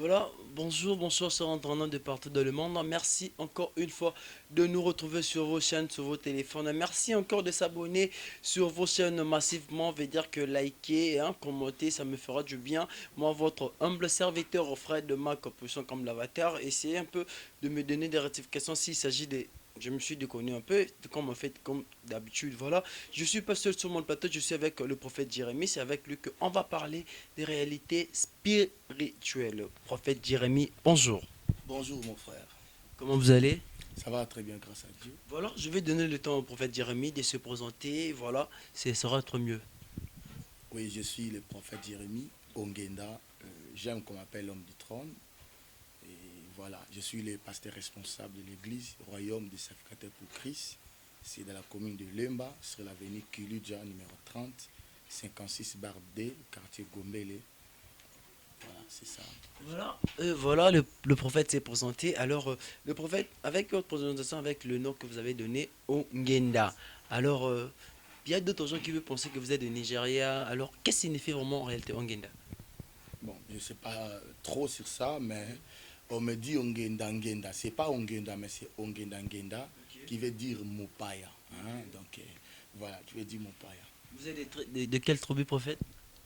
Voilà, bonjour, bonsoir, chers internautes de partout dans le monde. Merci encore une fois de nous retrouver sur vos chaînes, sur vos téléphones. Merci encore de s'abonner sur vos chaînes massivement. Veut dire que liker, hein, commenter, ça me fera du bien. Moi, votre humble serviteur, Fred de ma position comme l'avatar, essayez un peu de me donner des rectifications s'il s'agit des. Je me suis déconnu un peu, comme en fait, comme d'habitude, voilà. Je suis pas seul sur mon plateau, je suis avec le prophète Jérémie. C'est avec lui qu'on va parler des réalités spirituelles. Prophète Jérémie, bonjour. Bonjour mon frère, Comment vous allez? ça va très bien grâce à Dieu. Voilà, je vais donner le temps au prophète Jérémie de se présenter. Voilà, ce sera être mieux. Oui, je suis le prophète Jérémie Ongenda. J'aime qu'on m'appelle l'homme du trône. Et voilà, je suis le pasteur responsable de l'église Royaume des Sacrificateurs pour Christ. C'est dans la commune de Lemba, sur l'avenue Kiludja, numéro 30, 56 bar D, quartier Gombele. Voilà, c'est ça. Voilà, le prophète s'est présenté. Alors, le prophète, avec votre présentation, avec le nom que vous avez donné, Ongenda. Alors, il y a d'autres gens qui veulent penser que vous êtes de Nigeria. Alors, qu'est-ce que signifie vraiment en réalité Ongenda? Bon, je ne sais pas trop sur ça, mais on me dit Ongenda Ngenda. C'est pas Ongenda, mais c'est Ongenda Ngenda, qui veut dire Mopaya. Hein? Donc, voilà, qui veut dire Mopaya. Vous êtes de quelle tribu, prophète?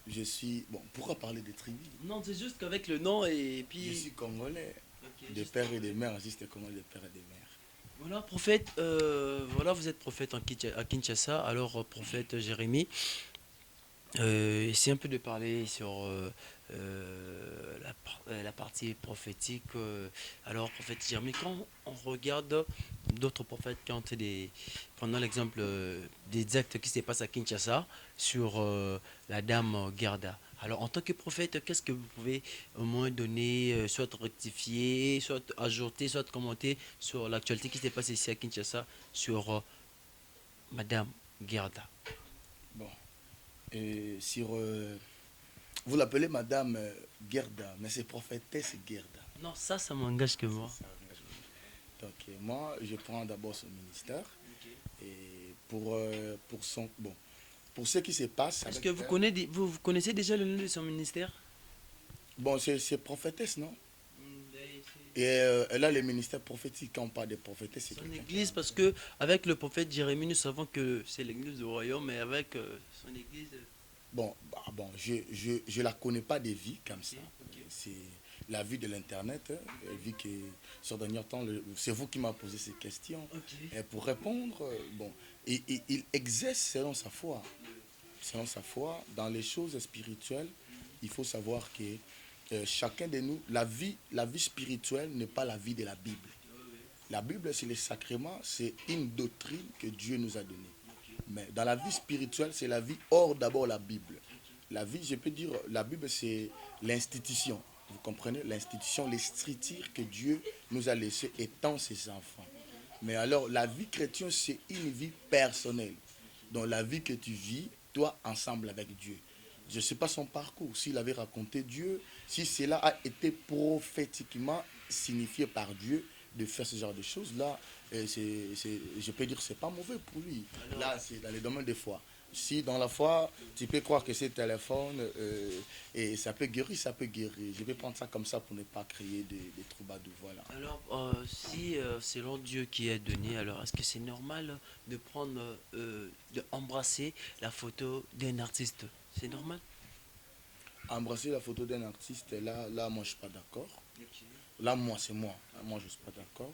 Je suis. Bon, pourquoi parler de tribus? Non, c'est juste qu'avec le nom et Je puis. suis congolais, Ok, de juste. père et de mère, juste congolais de père et de mère. Voilà, prophète, voilà, vous êtes prophète à Kinshasa. Alors, prophète Jérémie, essayez un peu de parler sur la partie prophétique. Alors, prophète Jérémie, quand on regarde d'autres prophètes qui ont été des. Prenons l'exemple des actes qui se passent à Kinshasa sur la dame Gerda. Alors, en tant que prophète, qu'est-ce que vous pouvez au moins donner, soit rectifier, soit ajouter, soit commenter sur l'actualité qui s'est passée ici à Kinshasa sur Madame Gerda? Bon, et sur. Vous l'appelez Madame Gerda, mais c'est prophétesse Gerda. Non, ça m'engage que C'est moi. ça. Donc, moi, je prends d'abord son ministère. Et pour son. Bon, pour ce qui se passe Est-ce avec que vous elle. connaissez, vous connaissez déjà le nom de son ministère? Bon, c'est prophétesse, non? C'est Et elle a le ministère prophétique. Quand on parle de prophétesse, c'est son quelqu'un qui a église, un parce ministère. que avec le prophète Jérémie, nous savons que c'est l'église du royaume, mais avec son église. Bon, bon, je la connais pas des vies comme Ok, ça. ok. C'est la vie de l'Internet, hein, vu que sur dernier temps, c'est vous qui m'avez posé ces questions. Ok. Et pour répondre, bon, il exerce selon sa foi. Selon sa foi, dans les choses spirituelles, il faut savoir que chacun de nous, la vie spirituelle n'est pas la vie de la Bible. La Bible, c'est les sacrements, c'est une doctrine que Dieu nous a donnée. Mais dans la vie spirituelle, c'est la vie hors d'abord la Bible. La vie, je peux dire, la Bible, c'est l'institution. Vous comprenez? L'institution, les structures que Dieu nous a laissées étant ses enfants. Mais alors, la vie chrétienne, c'est une vie personnelle. Donc, la vie que tu vis, toi, ensemble avec Dieu. Je ne sais pas son parcours, s'il avait raconté Dieu, si cela a été prophétiquement signifié par Dieu de faire ce genre de choses-là, je peux dire que ce n'est pas mauvais pour lui. Alors, Là, c'est dans les domaines de foi. Si dans la foi, tu peux croire que c'est téléphone et ça peut guérir, ça peut guérir. Je vais prendre ça comme ça pour ne pas créer des troubadours. Voilà. alors, si c'est selon Dieu qui est donné, alors est-ce que c'est normal de prendre, de embrasser la photo d'un artiste? C'est normal? Embrasser la photo d'un artiste, là, moi, je ne suis pas d'accord. Là, moi, c'est moi. Moi, je ne suis pas d'accord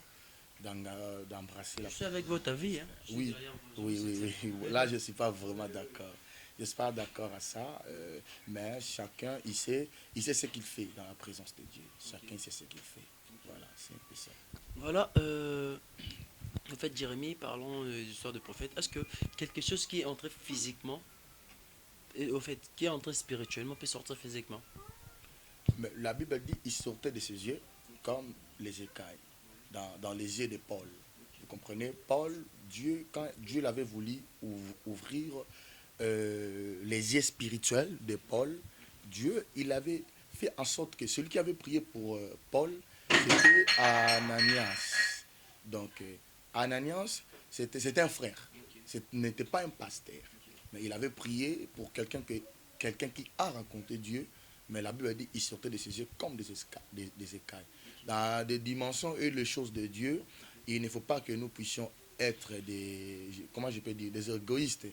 d'embrasser Je la suis photo avec d'un votre artiste. avis, hein. Je suis Oui, derrière vous, je oui, sais que oui, c'est. oui. Là, je ne suis pas vraiment d'accord. Je ne suis pas d'accord à ça, mais chacun, il sait ce qu'il fait dans la présence de Dieu. Chacun sait ce qu'il fait. Voilà, c'est un peu ça. Voilà, en fait, Jérémie, parlons d'histoire de prophète. Est-ce que quelque chose qui est entré physiquement, et au fait, qui est entré spirituellement, peut sortir physiquement? Mais la Bible dit il sortait de ses yeux comme les écailles dans les yeux de Paul. Vous comprenez? Paul, Dieu, quand Dieu l'avait voulu ouvrir les yeux spirituels de Paul, Dieu, il avait fait en sorte que celui qui avait prié pour Paul, c'était Ananias. Donc, Ananias, c'était un frère. Ce n'était pas un pasteur. Mais il avait prié pour quelqu'un qui a rencontré Dieu, Mais la Bible dit ils sortaient de ses yeux comme des écailles. Dans des dimensions et les choses de Dieu, il ne faut pas que nous puissions être comment je peux dire, des égoïstes.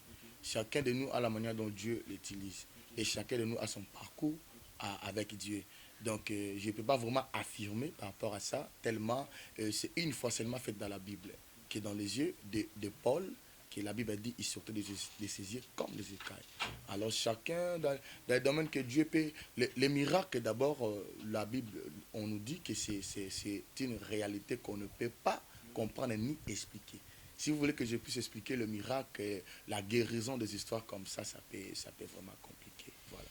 Chacun de nous a la manière dont Dieu l'utilise. Et chacun de nous a son parcours avec Dieu. Donc, je ne peux pas vraiment affirmer par rapport à ça, tellement c'est une fois seulement fait dans la Bible, qui est dans les yeux de Paul, que la Bible dit, il sortait de ses yeux comme des écailles. Alors, chacun, dans les domaines que Dieu peut, les miracles, d'abord, la Bible, on nous dit que c'est une réalité qu'on ne peut pas comprendre ni expliquer. Si vous voulez que je puisse expliquer le miracle, la guérison des histoires comme ça peut vraiment compliquer. Voilà.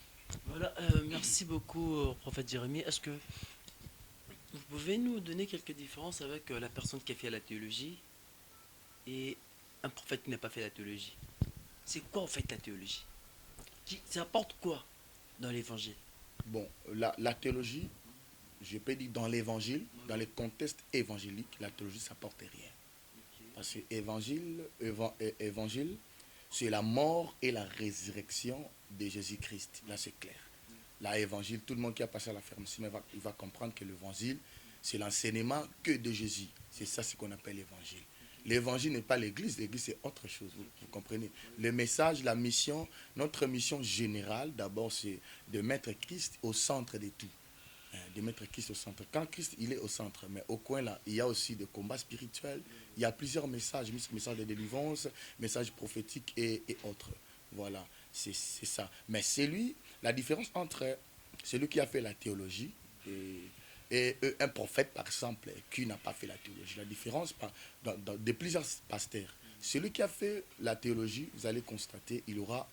Voilà, merci beaucoup, prophète Jérémie. Est-ce que vous pouvez nous donner quelques différences avec la personne qui a fait la théologie et un prophète qui n'a pas fait la théologie? C'est quoi en fait la théologie? Ça apporte quoi dans l'évangile? Bon, la théologie, je peux dire dans l'évangile, dans les contextes évangéliques, la théologie, ça n'apporte rien. Parce que évangile, c'est la mort et la résurrection de Jésus-Christ. Là, c'est clair. Là, évangile, tout le monde qui a passé à la fermeture, il va comprendre que l'évangile, c'est l'enseignement que de Jésus. C'est ça ce qu'on appelle l'évangile. L'évangile n'est pas l'église c'est autre chose, vous comprenez. Le message, la mission, notre mission générale, d'abord, c'est de mettre Christ au centre de tout. De mettre Christ au centre. Quand Christ, il est au centre, mais au coin là, il y a aussi des combats spirituels, il y a plusieurs messages, messages de délivrance, messages prophétiques et autres. Voilà, c'est ça. Mais c'est lui, la différence entre celui qui a fait la théologie et un prophète, par exemple, qui n'a pas fait la théologie. La différence de plusieurs pasteurs. Celui qui a fait la théologie, vous allez constater, il aura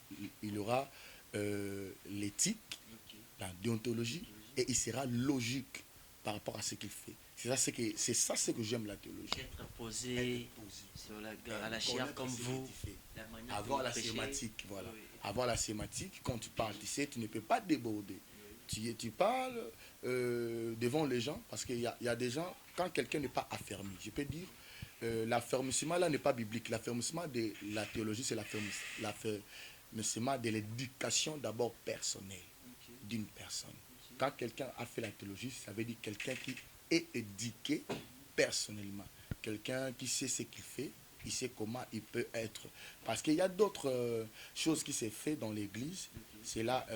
l'éthique, la déontologie, et il sera logique par rapport à ce qu'il fait. C'est ça ce que j'aime la théologie. Être posé sur à la chair comme vous. Avoir la sématique, voilà. Oui. Avoir la sématique, quand tu parles, tu sais, tu ne peux pas déborder. Tu parles devant les gens, parce qu'il y a des gens, quand quelqu'un n'est pas affermi, je peux dire, l'affermissement là n'est pas biblique. L'affermissement de la théologie, c'est l'affermissement de l'éducation d'abord personnelle d'une personne. Quand quelqu'un a fait la théologie, ça veut dire quelqu'un qui est éduqué personnellement. Quelqu'un qui sait ce qu'il fait, il sait comment il peut être. Parce qu'il y a d'autres choses qui s'est fait dans l'église. C'est là,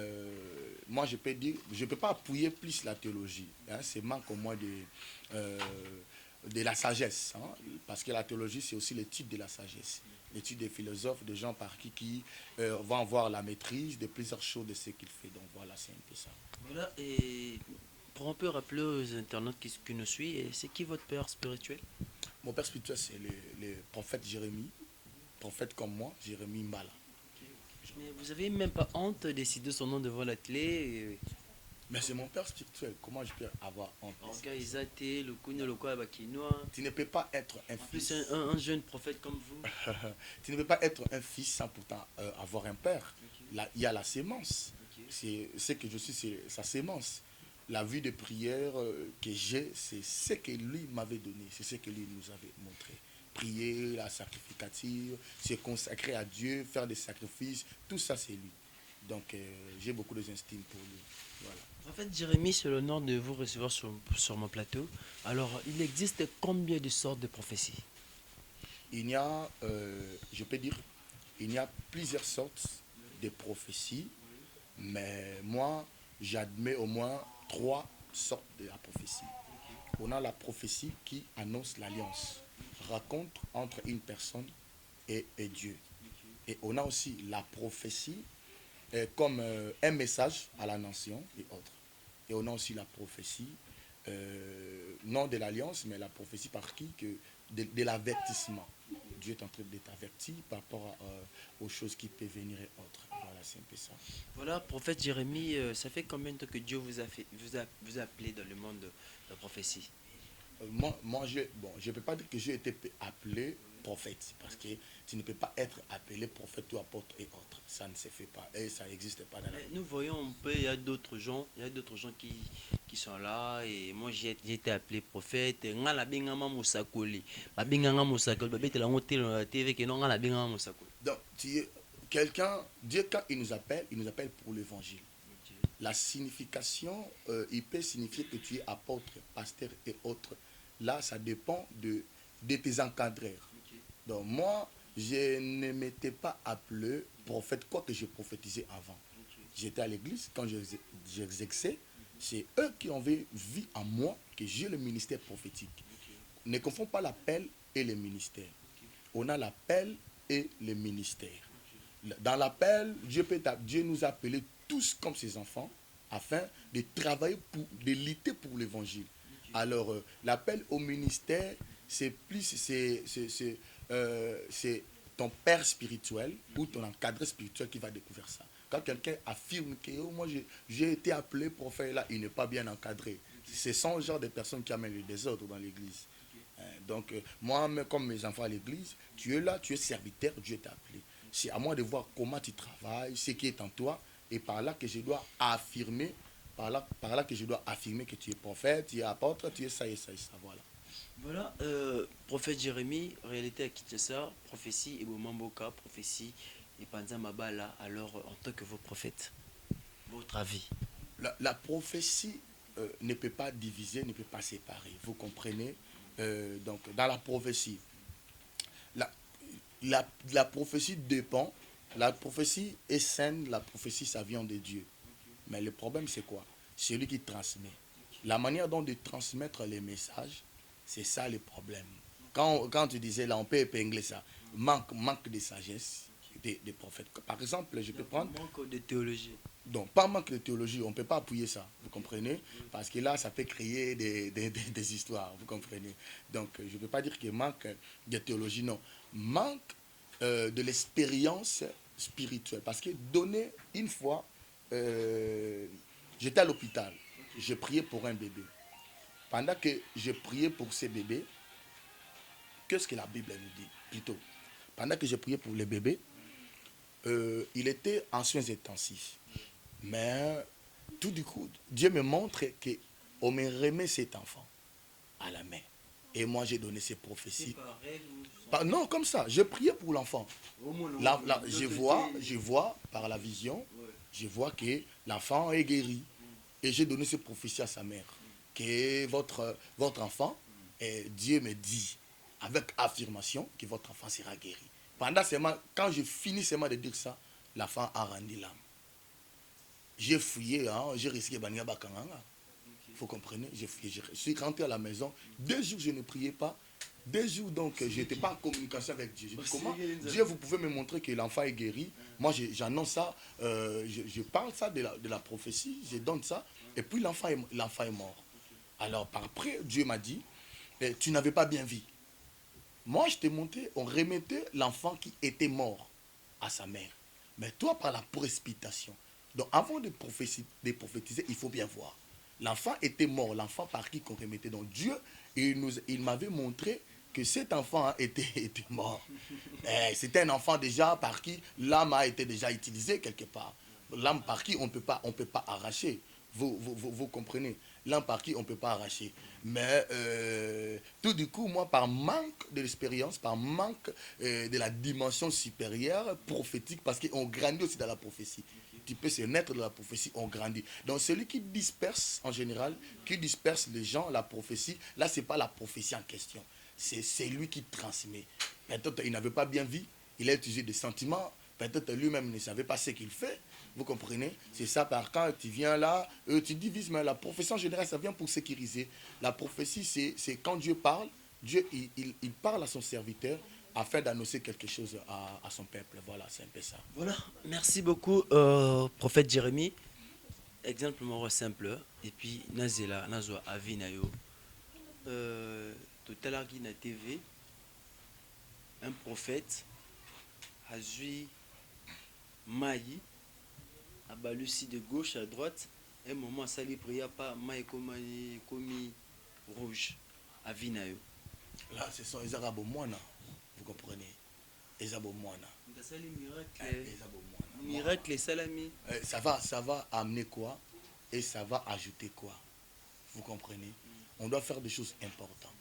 moi je peux dire, je ne peux pas appuyer plus la théologie. Hein, c'est manque au moins de la sagesse. Hein, parce que la théologie, c'est aussi l'étude de la sagesse. L'étude des philosophes, des gens par qui vont avoir la maîtrise de plusieurs choses de ce qu'il fait. Donc voilà, c'est un peu ça. Voilà, et pour un peu rappeler aux internautes qui nous suivent, c'est qui votre père spirituel? Mon père spirituel, c'est le prophète Jérémie, prophète comme moi, Jérémie Mbala. Mais vous n'avez même pas honte de citer son nom devant la télé? Mais c'est mon père spirituel, comment je peux avoir honte? Tu ne peux pas être un fils. Un jeune prophète comme vous. Tu ne peux pas être un fils sans pourtant avoir un père. Là, il y a la sémence. C'est ce que je suis, c'est sa sémence. La vie de prière que j'ai, c'est ce que lui m'avait donné, c'est ce que lui nous avait montré. Prier, la sacrificative, se consacrer à Dieu, faire des sacrifices, tout ça c'est lui. Donc j'ai beaucoup d'instinct pour lui. Voilà. En fait, Jérémie, c'est l'honneur de vous recevoir sur mon plateau. Alors, il existe combien de sortes de prophéties? Il y a, je peux dire, il y a plusieurs sortes de prophéties, mais moi, j'admets au moins 3 sortes de la prophétie. On a la prophétie qui annonce l'alliance, rencontre entre une personne et Dieu. Et on a aussi la prophétie comme un message à la nation et autres. Et on a aussi la prophétie, non de l'alliance, mais la prophétie par qui que de l'avertissement. Dieu est en train d'être averti par rapport aux choses qui peuvent venir et autres. Voilà, c'est un peu ça. Voilà, prophète Jérémie, ça fait combien de temps que Dieu vous a appelé dans le monde de la prophétie? Moi je ne peux pas dire que j'ai été appelé prophète, parce que tu ne peux pas être appelé prophète ou apôtre et autres. Ça ne se fait pas et ça n'existe pas dans la vie. Nous voyons un peu, il y a d'autres gens qui sont là, et moi j'ai été appelé prophète. Donc quelqu'un, Dieu quand il nous appelle pour l'évangile. La signification, il peut signifier que tu es apôtre, pasteur et autres. Là, ça dépend de tes encadreurs. Donc moi, je ne m'étais pas appelé prophète, quoique je prophétisais avant. J'étais à l'église, quand j'exerçais, c'est eux qui ont vu en moi que j'ai le ministère prophétique. Ne confond pas l'appel et le ministère. On a l'appel et le ministère. Dans l'appel, Dieu nous a appelés tous comme ses enfants afin de travailler, de lutter pour l'évangile. Alors, l'appel au ministère, c'est plus, c'est ton père spirituel ou ton encadré spirituel qui va découvrir ça. Quand quelqu'un affirme que oh, moi j'ai été appelé prophète, là, il n'est pas bien encadré. Ce sont le genre de personnes qui amènent le désordre dans l'église. Donc, moi, comme mes enfants à l'église, tu es là, tu es serviteur, Dieu t'a appelé. C'est à moi de voir comment tu travailles, ce qui est en toi, et par là que je dois affirmer, par là que je dois affirmer que tu es prophète, tu es apôtre, tu es ça et ça et ça. Voilà. Voilà, prophète Jérémie, réalité à Kinshasa, prophétie et Bomamboka, prophétie et Panza Mabala, alors en tant que vos prophètes, votre avis. La prophétie ne peut pas diviser, ne peut pas séparer. Vous comprenez. Donc, dans la prophétie, la, la prophétie dépend. La prophétie est saine, la prophétie, ça vient de Dieu. Mais le problème, c'est quoi? C'est lui qui transmet. La manière dont de transmettre les messages, c'est ça le problème. Quand tu disais, là, on peut épingler ça, manque de sagesse des prophètes. Par exemple, je peux prendre... Manque de théologie. Donc, pas manque de théologie, on ne peut pas appuyer ça, vous comprenez? Parce que là, ça peut créer des histoires, vous comprenez? Donc, je ne peux pas dire qu'il manque de théologie, non. Manque de l'expérience spirituelle. Parce que donner une fois, j'étais à l'hôpital, je priais pour un bébé. Pendant que je priais pour ce bébé, qu'est-ce que la Bible nous dit? Plutôt, pendant que je priais pour le bébé, il était en soins intensifs. Mais tout du coup, Dieu me montre qu'on me remet cet enfant à la main. Et moi, j'ai donné ces prophéties. Non, comme ça, je priais pour l'enfant. Je vois par la vision, je vois que l'enfant est guéri. Et j'ai donné ces prophéties à sa mère. Que votre enfant, Dieu me dit, avec affirmation, que votre enfant sera guéri. Pendant seulement, quand je finis seulement de dire ça, l'enfant a rendu l'âme. J'ai fouillé, hein, j'ai risqué Bania Bakanganga. Vous comprenez? Je suis rentré à la maison. 2 jours, je ne priais pas. 2 jours, donc, je n'étais pas en communication avec Dieu. Je dis, comment Dieu, vous pouvez me montrer que l'enfant est guéri? Moi, j'annonce ça, je parle ça de la prophétie, je donne ça, et puis l'enfant est mort. Alors, par après, Dieu m'a dit, tu n'avais pas bien vu. Moi, je t'ai montré, on remettait l'enfant qui était mort à sa mère. Mais toi, par la précipitation. Donc, avant de prophétiser, il faut bien voir. L'enfant était mort, l'enfant par qui qu'on remettait. Donc, Dieu, il m'avait montré que cet enfant était mort. C'était un enfant déjà par qui l'âme a été déjà utilisée quelque part. L'âme par qui on ne peut pas arracher. Vous comprenez? L'un par qui on ne peut pas arracher. Mais tout du coup, moi, par manque de l'expérience, par manque de la dimension supérieure, prophétique, parce qu'on grandit aussi dans la prophétie. Tu peux se naître de la prophétie, on grandit. Donc celui qui disperse, en général, qui disperse les gens, la prophétie, là, ce n'est pas la prophétie en question. C'est lui qui transmet. Peut-être il n'avait pas bien vu, il a utilisé des sentiments, peut-être lui-même ne savait pas ce qu'il fait. Vous comprenez? C'est ça, par quand tu viens là, tu divises, mais la prophétie en général, ça vient pour sécuriser. La prophétie, c'est quand Dieu parle, Dieu, il parle à son serviteur afin d'annoncer quelque chose à son peuple. Voilà, c'est un peu ça. Voilà, merci beaucoup, prophète Jérémie. Exemple moro simple, et puis Nazela, Nazwa Avinayo. Tout à l'heure, na TV, un prophète a vu Maï, à balusi de gauche à droite, un moment, ça lui pria pas, Maï comme rouge, à Vinayo. Là, ce sont les Arabes moines, vous comprenez? Les Arabes moines. Miracle et salami. Ça va amener quoi? Et ça va ajouter quoi? Vous comprenez? On doit faire des choses importantes.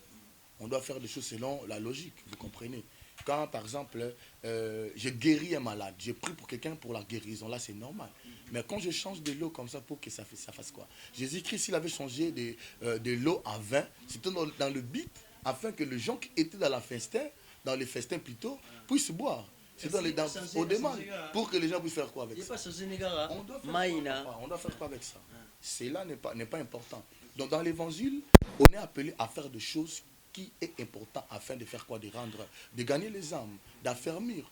On doit faire des choses selon la logique, vous comprenez? Quand, par exemple, je guéris un malade, je prie pour quelqu'un pour la guérison, là c'est normal. Mais quand je change de l'eau comme ça pour que ça fasse quoi? Jésus-Christ, il avait changé de l'eau à vin, c'était dans le but afin que les gens qui étaient dans la festin, dans les festins plutôt, puissent boire. C'est aux demandes pour que les gens puissent faire quoi avec ça? On doit faire quoi, papa? On doit faire quoi avec ça? Cela n'est pas important. Donc dans l'évangile, on est appelé à faire des choses qui est important afin de faire quoi? De gagner les âmes, d'affermir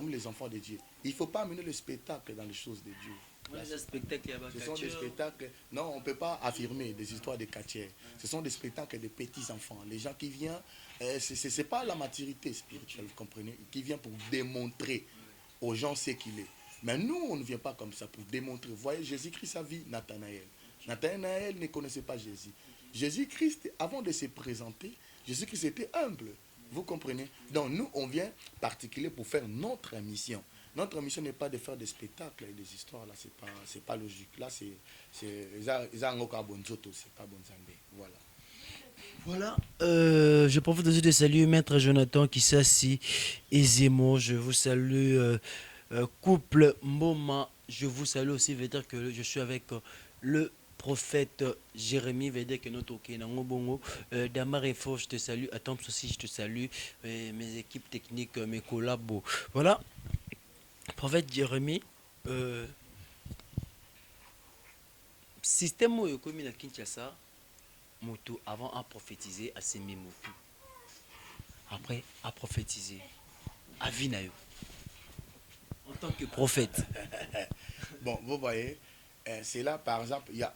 les enfants de Dieu. Il ne faut pas amener le spectacle dans les choses de Dieu. Ce sont des spectacles. Non, on ne peut pas affirmer des histoires de quartier. Ce sont des spectacles de petits enfants. Les gens qui viennent, ce n'est pas la maturité spirituelle, vous comprenez, qui vient pour démontrer aux gens ce qu'il est. Mais nous, on ne vient pas comme ça pour démontrer. Vous voyez, Jésus-Christ a vu Nathanaël. Nathanaël ne connaissait pas Jésus. Jésus-Christ, avant de se présenter, Jésus-Christ était humble. Vous comprenez? Donc nous, on vient particulier pour faire notre mission. Notre mission n'est pas de faire des spectacles et des histoires. Là, c'est pas logique. Là, c'est pas bon Zambé. Voilà. Voilà, je profite aussi de saluer Maître Jonathan qui s'assit aisément. Je vous salue, couple Moma. Je vous salue aussi, veut dire que je suis avec le prophète Jérémie, veut dire que notre ok, Bongo. Damar et Fort, je te salue. Attends, aussi, je te salue. Mes équipes techniques, mes collabos. Voilà, prophète Jérémie. Système où comme il a Kinshasa. Moto avant à prophétiser à Semi Motu. Après à prophétiser à Vinayo. En tant que prophète. Bon, vous voyez, c'est là par exemple, il y a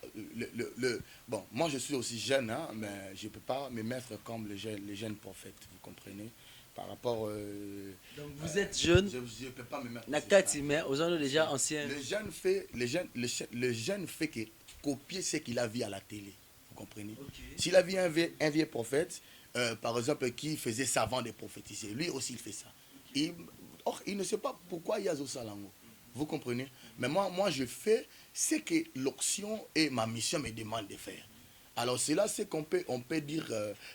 bon, moi je suis aussi jeune, hein, mais je ne peux pas me mettre comme les jeunes prophètes, vous comprenez? Par rapport. Donc vous êtes jeune. Je ne peux pas me mettre. Nakati, mais aux gens déjà anciens. Le jeune fait que copier ce qu'il a vu à la télé. Vous comprenez? Okay. S'il a vu un vieux prophète, par exemple, qui faisait savant de prophétiser, lui aussi il fait ça. Il ne sait pas pourquoi il y a Zosalango. Vous comprenez? Mais moi, je fais ce que l'option et ma mission me demande de faire. Alors c'est là ce qu'on peut dire,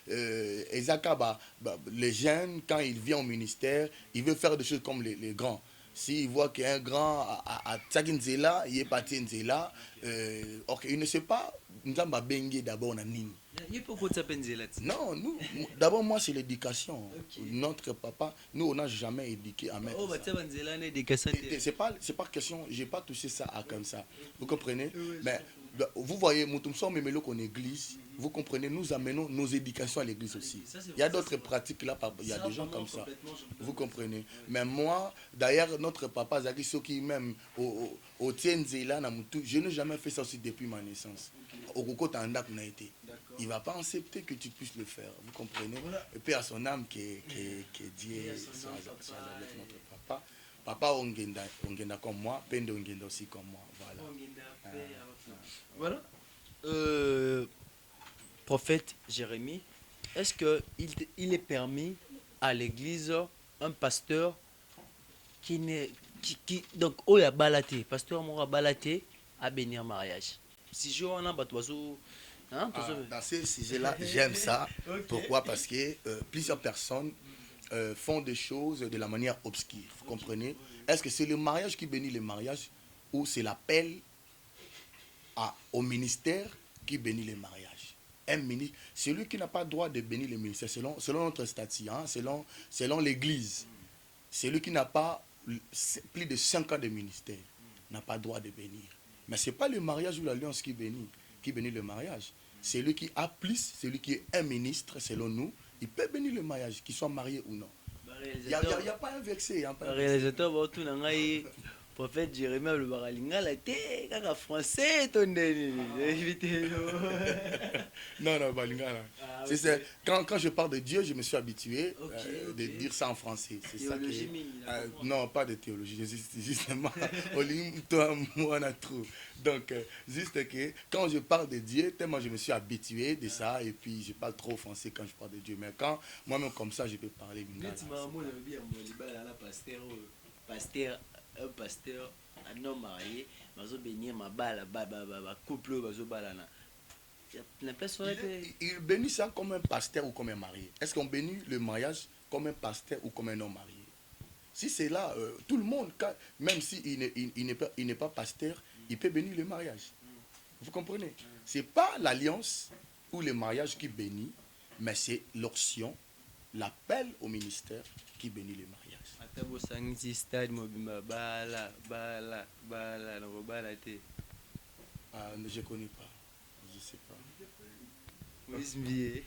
Ezaka, les jeunes, quand ils viennent au ministère, ils veulent faire des choses comme les grands. S'il voit qu'il y a un grand à Tsaginzela, il est parti Nzela, il ne sait pas, nous avons bengue d'abord en Nini. Non, nous, d'abord moi c'est l'éducation. Okay. Notre papa, nous on n'a jamais éduqué à mettre ça. C'est pas question, j'ai pas touché ça à comme ça. Vous comprenez? Mais vous voyez, nous sommes même en église. Vous comprenez, nous amenons nos éducations à l'église aussi. Il y a d'autres pratiques là, il y a des gens comme ça. Vous comprenez? Mais moi, d'ailleurs, notre papa Zaki Soki, même au Tienzela, je n'ai jamais fait ça aussi depuis ma naissance. Au Koko Tandak n'a été. Il ne va pas accepter que tu puisses le faire. Vous comprenez? Et puis à son âme qui dit notre papa. Papa Ongenda comme moi, Pende Ongenda aussi comme moi. Voilà. Voilà. Prophète Jérémie, est-ce qu'il est permis à l'église un pasteur qui donc oh ya balaté, pasteur mora balaté à bénir mariage. Si je on a batouazo. Dans ces sujets-là, j'aime ça. Okay. Pourquoi? Parce que plusieurs personnes font des choses de la manière obscure. Vous comprenez? Est-ce que c'est le mariage qui bénit le mariage ou c'est l'appel au ministère qui bénit le mariage? Un ministre, celui qui n'a pas le droit de bénir le ministère, selon notre statut, hein, selon l'Église, celui qui n'a pas plus de 5 ans de ministère n'a pas le droit de bénir. Mais ce n'est pas le mariage ou l'alliance qui bénit le mariage. Celui qui a plus, celui qui est un ministre, selon nous, il peut bénir le mariage, qu'il soit marié ou non. Il n'y a pas un vexé. Réalisateur, prophète Jérémie le baralinga la té kaka français tonné non balinga c'est quand je parle de Dieu, je me suis habitué de dire ça en français. C'est ça que non, pas de théologie, justement moi on a trop. Donc juste que quand je parle de Dieu, tellement je me suis habitué de ça et puis je parle trop français quand je parle de Dieu, mais quand moi-même comme ça je peux parler pasteur, un pasteur, un homme marié, bazo bénir ma balle, couple bazo balana. Il bénit ça comme un pasteur ou comme un marié. Est-ce qu'on bénit le mariage comme un pasteur ou comme un homme marié. Si c'est là, tout le monde, même s'il il n'est pas pasteur, il peut bénir le mariage. Vous comprenez? Ce n'est pas l'alliance ou le mariage qui bénit, mais c'est l'option, l'appel au ministère qui bénit le mariage. Ata bosangisi stade mobimba bala na bala te. Ah, je ne connais pas. Je ne sais pas. Moïse Mbié.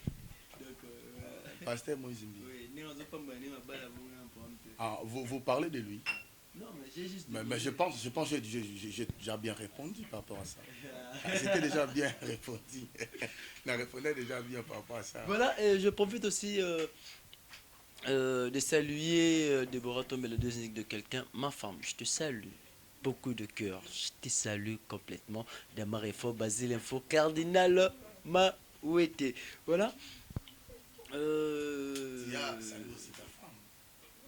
Pasteur Moïse Mbi. Oui, ni on pas mbani ma bala bonga pour un peu. Ah, vous parlez de lui. Non, mais j'ai juste Mais je pense que j'ai déjà bien répondu par rapport à ça. C'était déjà bien répondu. La répondait déjà bien par rapport à ça. Voilà, et je profite aussi de saluer Déborah Tombé, le deuxième de quelqu'un. Ma femme, je te salue. Beaucoup de cœur. Je te salue complètement. Damar Info, Basile Info, Cardinal Maouete. Voilà. Salut aussi ta femme.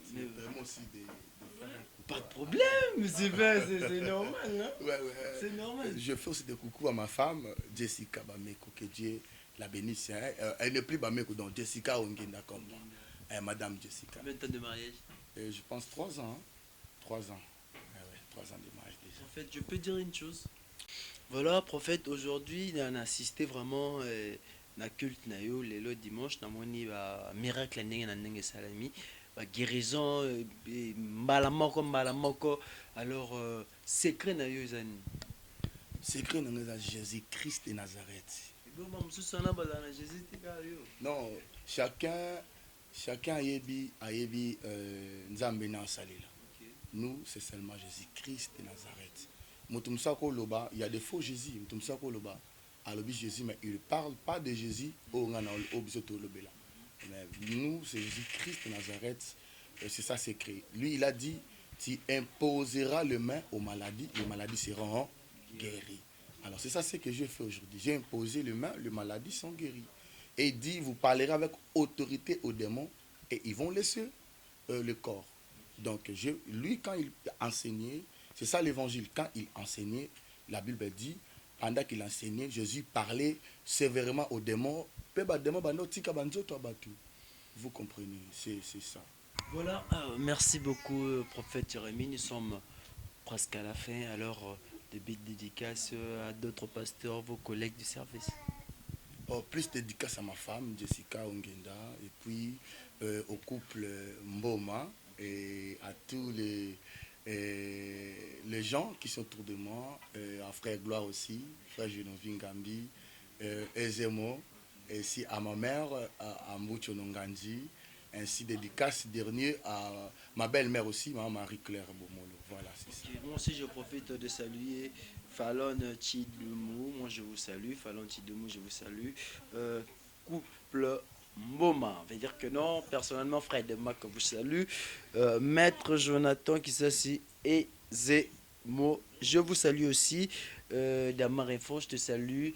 C'est vraiment aussi des faire un coucou. Pas de problème, c'est normal. Hein? Ouais. C'est normal. Je fais aussi des coucous à ma femme, Jessica Bameko, que Dieu la bénisse. Hein. Elle n'est plus Bameko, donc Jessica Ongenda comme moi. Madame Jessica. Combien de temps de mariage? Je pense 3 ans. Hein. 3 ans. 3 ans de mariage déjà. En fait, je peux dire une chose. Voilà, prophète, aujourd'hui, on a assisté vraiment na culte na yo lelo dimanche namoni ba miracle ndenge na ndenge salami ba guérison mbala moko alors secret na yo ezani Secret dans Jésus-Christ de Nazareth. Non, chacun ayebi nzambe na salela. Nous, c'est seulement Jésus-Christ de Nazareth. Mutumsako loba, il y a des faux Jésus. Mutumsako loba, alobi Jésus, mais il ne parle pas de Jésus au bisoto lobela. Nous, c'est Jésus-Christ de Nazareth. C'est ça, c'est créé. Lui, il a dit, tu imposeras les mains aux maladies, les maladies seront guéries. Alors, c'est ça ce que je fais aujourd'hui. J'ai imposé les mains, les maladies sont guéries. Et il dit, vous parlerez avec autorité aux démons et ils vont laisser le corps. Donc, lui, quand il enseignait, c'est ça l'évangile, quand il enseignait, la Bible dit, pendant qu'il enseignait, Jésus parlait sévèrement aux démons. Vous comprenez, c'est ça. Voilà, merci beaucoup, prophète Jérémie. Nous sommes presque à la fin. Alors, des big dédicaces à d'autres pasteurs, vos collègues du service. Plus dédicace à ma femme, Jessica Ongenda, et puis au couple Mboma, et à tous les gens qui sont autour de moi, à Frère Gloire aussi, Frère Genovin Gambi, Ezemo, et aussi à ma mère, à Moucho Nonganji, ainsi dédicace dernier à ma belle-mère aussi, Marie-Claire Bomolo. Voilà, c'est ça. Moi aussi, je profite de saluer Fallon Chidoumou, moi je vous salue, Fallon Chidoumou, je vous salue. Couple Mboma, veut dire que non, personnellement, frère de Mac, vous salue. Maître Jonathan qui s'assit et Zemo, je vous salue aussi. Damar Info, je te salue.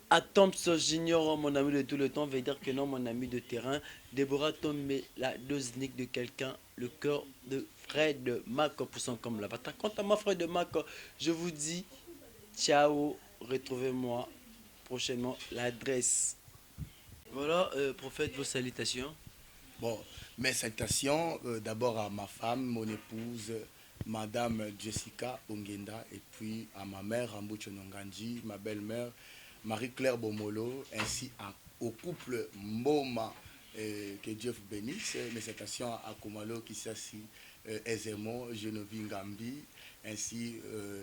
Atom Junior, mon ami de tout le temps, veut dire que non, mon ami de terrain. Déborah Tomé, la dose unique de quelqu'un, le cœur de frère de Mac, poussant comme la bataille. Quant à ma frère de Mac, je vous dis ciao, retrouvez-moi prochainement l'adresse. Voilà, prophète, vos salutations. Bon, mes salutations d'abord à ma femme, mon épouse, Madame Jessica Ongenda, et puis à ma mère, Ambucho Nonganji, ma belle-mère, Marie-Claire Bomolo, ainsi au couple Mboma, que Dieu vous bénisse. Mes salutations à Komalo qui s'assit, Ezemo, Genovin Gambi, ainsi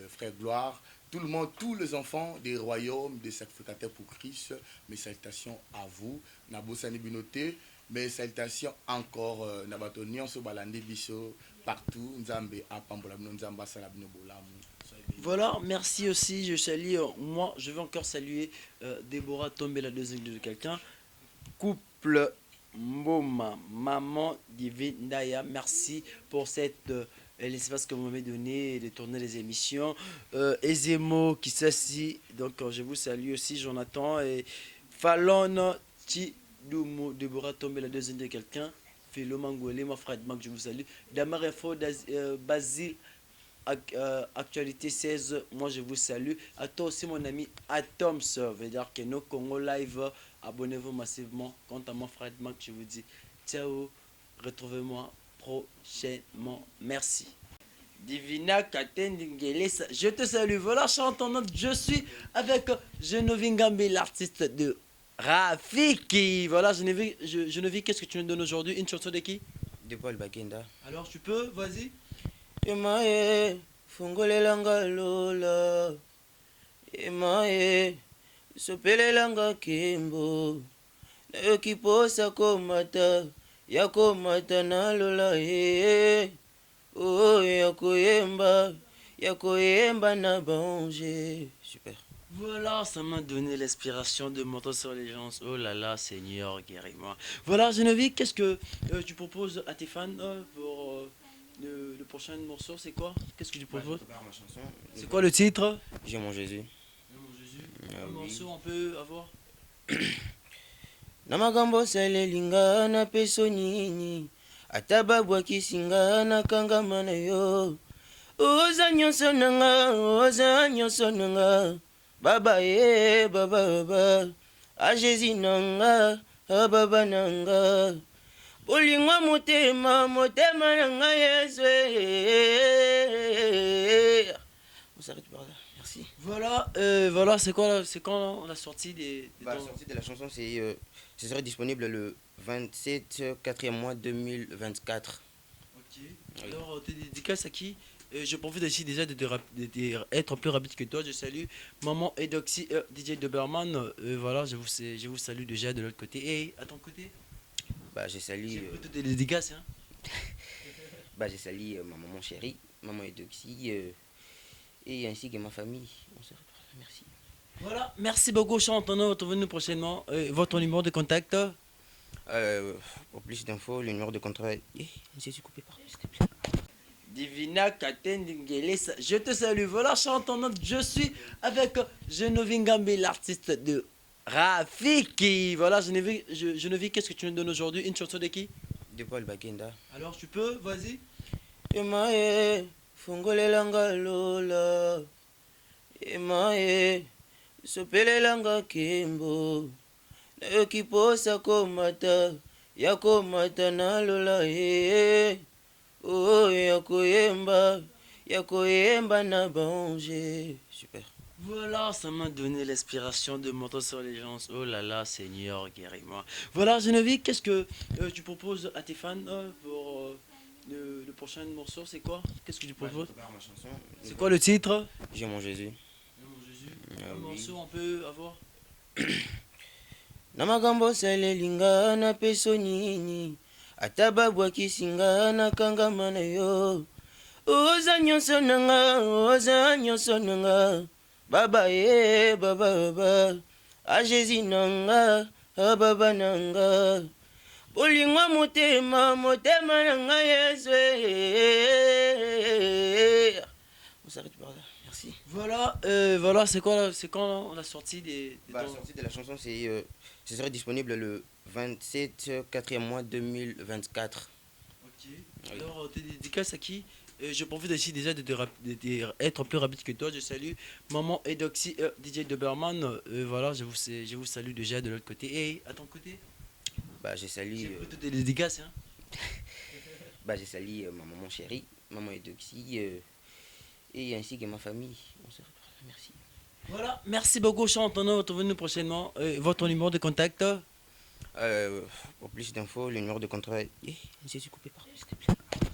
Frère Gloire, tout le monde, tous les enfants des royaumes, des sacrificateurs pour Christ. Mes salutations à vous, Nabosani Binoté. Mes salutations encore, Nabatonion, Sobalandi Biso, partout, Nzambe, Apambola, Nzamba, Salabino Bolamu. Voilà, merci aussi, je salue, moi je vais encore saluer Déborah Tombé, la deuxième de quelqu'un, couple Mboma, maman divine Daya, merci pour cette l'espace que vous m'avez donné de tourner les émissions. Ezemo qui s'assit, donc je vous salue aussi, Jonathan, et Fallon Chidoumou, Déborah Tombé, la deuxième de quelqu'un, Philo Mangolé, mon frère de Mac, je vous salue, Damar Info, Basile, Actualité 16, moi je vous salue. À toi aussi mon ami Atoms, veut dire que nos Congo Live, abonnez-vous massivement. Quant à mon frère Mac, je vous dis Ciao. Retrouvez-moi prochainement. Merci. Divina Katengelesa, je te salue. Voilà, chante en note. Je suis avec Genovingambi, l'artiste de Rafiki. Voilà, Geneviève, qu'est-ce que tu nous donnes aujourd'hui? Une chanson de qui? De Paul Bakenda. Alors, tu peux, vas-y. Emae, fungolelanga lola. Emae, sopelelanga kimbo. Nayoki posa komata, ya komata na lola Oh, ya koyemba na bange. Super. Voilà, ça m'a donné l'inspiration de monter sur les gens. Oh là là, Seigneur, guéris-moi. Voilà, Geneviève, qu'est-ce que tu proposes à tes fans pour le prochain morceau? C'est quoi? Qu'est-ce que tu proposes? Ma chanson. C'est quoi le titre? J'ai mon Jésus. Mon Jésus. Ah Un oui. morceau on peut avoir? Na magambo osalelinga na peso nini ata babwakisi nga na kangama na yo oza nyonso na nga baba ye baba a Jésus na nga a baba na nga bolingwa motema na nga Yesu on s'arrête par là, merci. Voilà, voilà, c'est quoi, c'est quand la sortie des La sortie de la chanson, ce serait disponible le 27 4e mois 2024. Ok. Alors, tes dédicaces à qui? Je profite aussi déjà d'être plus rapide que toi. Je salue Maman Edoxy, DJ Doberman. Voilà, je vous salue déjà de l'autre côté. Et à ton côté? Je salue, J'ai pris toutes tes dédicaces. Hein. je salue ma maman chérie, Maman Edoxy, et ainsi que ma famille. On se retrouve. Merci. Voilà, merci beaucoup, Chantonneux. Retrouvez-nous prochainement. Votre numéro de contact? Pour plus d'infos, le numéro de contrat est... Je suis coupé par s'il te plaît. Divina Katengelesa, je te salue. Voilà, Chantonneux. Je suis avec Genovingambi, l'artiste de Rafiki. Voilà, Geneviève, qu'est-ce que tu nous donnes aujourd'hui? Une chanson de qui? De Paul Bakenda. Alors, tu peux, vas-y. Emae, fungolelanga lola. Emae, sopelelanga kimbo. Nayoki posa komata, ya komata na lola Oh, ya koyemba na bange. Super. Voilà, ça m'a donné l'inspiration de monter sur les gens. Oh là là, Seigneur, guéris-moi. Voilà, Geneviève, qu'est-ce que tu proposes à tes fans pour le prochain morceau? C'est quoi? Qu'est-ce que tu proposes? Ma chanson. C'est quoi le titre? J'ai mon Jésus. Mon Jésus. Ah Un oui. morceau on peut avoir? Na magambo osalelinga na peso nini ata babwakisi nga na kangama na yo oza nyonso na nga baba ye baba a Jésus na nga a baba na nga bolingwa motema na nga Yesu on s'arrête par là, merci. Voilà, voilà, c'est quoi, c'est quand la sortie La sortie de la chanson, ce serait disponible le 27 4e mois 2024. Ok. Alors, tes dédicaces à qui? Je profite aussi déjà d'être plus rapide que toi. Je salue Maman Edoxy, DJ Doberman. Voilà, je vous salue déjà de l'autre côté. Et à ton côté? Je salue, J'ai pris toutes tes dédicaces. Hein. je salue ma maman chérie, Maman Edoxy, et ainsi que ma famille. On se retrouve. Merci. Voilà, merci beaucoup, Chantonneux. Retrouvez-nous prochainement. Votre numéro de contact? Pour plus d'infos, le numéro de contrat est... Je suis coupé par s'il te plaît.